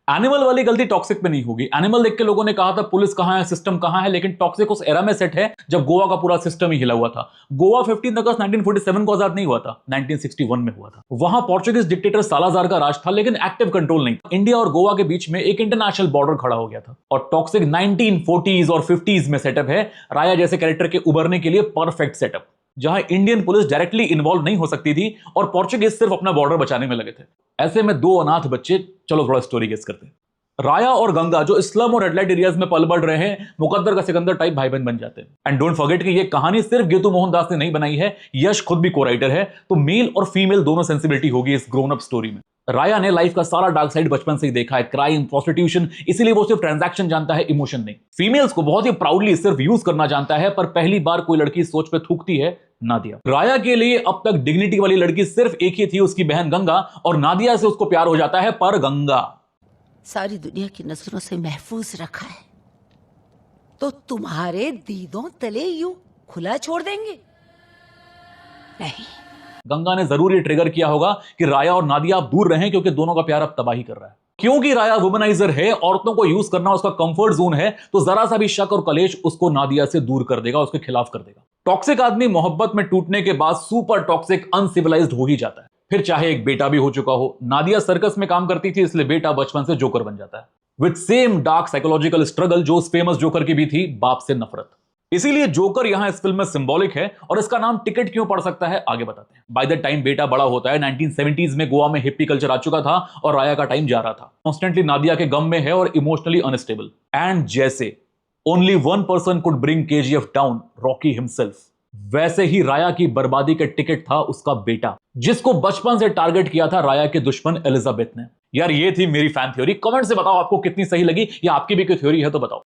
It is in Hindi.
एनिमल वाली गलती टॉक्सिक पे नहीं होगी। एनिमल देख के लोगों ने कहा था पुलिस कहां है, सिस्टम कहां है, लेकिन टॉक्सिक उस एरा में सेट है जब गोवा का पूरा सिस्टम ही हिला हुआ था। गोवा 15 अगस्त 1947 को आजाद नहीं हुआ था, 1961 में हुआ था। वहां पोर्चुगीज डिक्टेटर सालाजार का राज था, लेकिन एक्टिव कंट्रोल नहीं। इंडिया और गोवा के बीच में एक इंटरनेशनल बॉर्डर खड़ा हो गया था। और टॉक्सिक 1940s और 50s में सेटअप है। राया जैसे कैरेक्टर के उभरने के लिए परफेक्ट सेटअप, जहां इंडियन पुलिस डायरेक्टली इन्वॉल्व नहीं हो सकती थी और पोर्चुगीज सिर्फ अपना बॉर्डर बचाने में लगे थे। ऐसे में दो अनाथ बच्चे, चलो थोड़ा स्टोरी गेस करते हैं। राया और गंगा जो स्लम और रेड लाइट एरियाज में पल बढ़ रहे हैं, मुकद्दर का सिकंदर टाइप भाई बहन बन जाते हैं। एंड डोंट फॉरगेट कि ये कहानी सिर्फ गेतु मोहन दास ने नहीं बनाई है, यश खुद भी को राइटर है। तो मेल और फीमेल दोनों सेंसिबिलिटी होगी इस ग्रोन अप स्टोरी में। राया ने लाइफ का सारा डार्क साइड बचपन से ही देखा है, क्राइम, प्रोस्टिट्यूशन, इसीलिए वो सिर्फ ट्रांजैक्शन जानता है, इमोशन नहीं। फीमेल्स को बहुत ही प्राउडली सिर्फ यूज करना जानता है, पर पहली बार कोई लड़की सोच पे थूकती है नादिया। राया के लिए अब तक डिग्निटी वाली लड़की सिर्फ एक ही थी, उसकी बहन गंगा, और नादिया से उसको प्यार हो जाता है। पर गंगा सारी दुनिया की नजरों से महफूज रखा है, तो तुम्हारे दीदों तले यूं खुला छोड़ देंगे? नहीं। गंगा ने जरूर ये ट्रिगर किया होगा कि राया और नादिया आप दूर रहें, क्योंकि दोनों का प्यार अब तबाही कर रहा है। क्योंकि राया वुमनाइजर है, औरतों को यूज करना उसका कंफर्ट जोन है, तो जरा सा भी शक और कलेश उसको नादिया से दूर कर देगा, उसके खिलाफ कर देगा। टॉक्सिक आदमी मोहब्बत में टूटने के बाद सुपर टॉक्सिक, अनसिविलाइज्ड हो ही जाता है, फिर चाहे एक बेटा भी हो चुका हो। नादिया सर्कस में काम करती थी, इसलिए बेटा बचपन से जोकर बन जाता है, with same dark psychological struggle जो उस फेमस जोकर की भी थी, बाप से नफरत। इसीलिए जोकर यहां इस फिल्म में सिंबॉलिक है, और इसका नाम टिकट क्यों पड़ सकता है आगे बताते हैं। बाय द टाइम बेटा बड़ा होता है, 1970s में गोवा में हिप्पी कल्चर आ चुका था और राया का टाइम जा रहा था। कॉन्स्टेंटली नादिया के गम में है और इमोशनली अनस्टेबल। एंड जैसे only one person could bring KGF down, Rocky himself, वैसे ही राया की बर्बादी के टिकट था उसका बेटा, जिसको बचपन से टारगेट किया था राया के दुश्मन एलिजाबेथ ने। यार ये थी मेरी फैन थ्योरी। कमेंट से बताओ आपको कितनी सही लगी, या आपकी भी कोई थ्योरी है तो बताओ।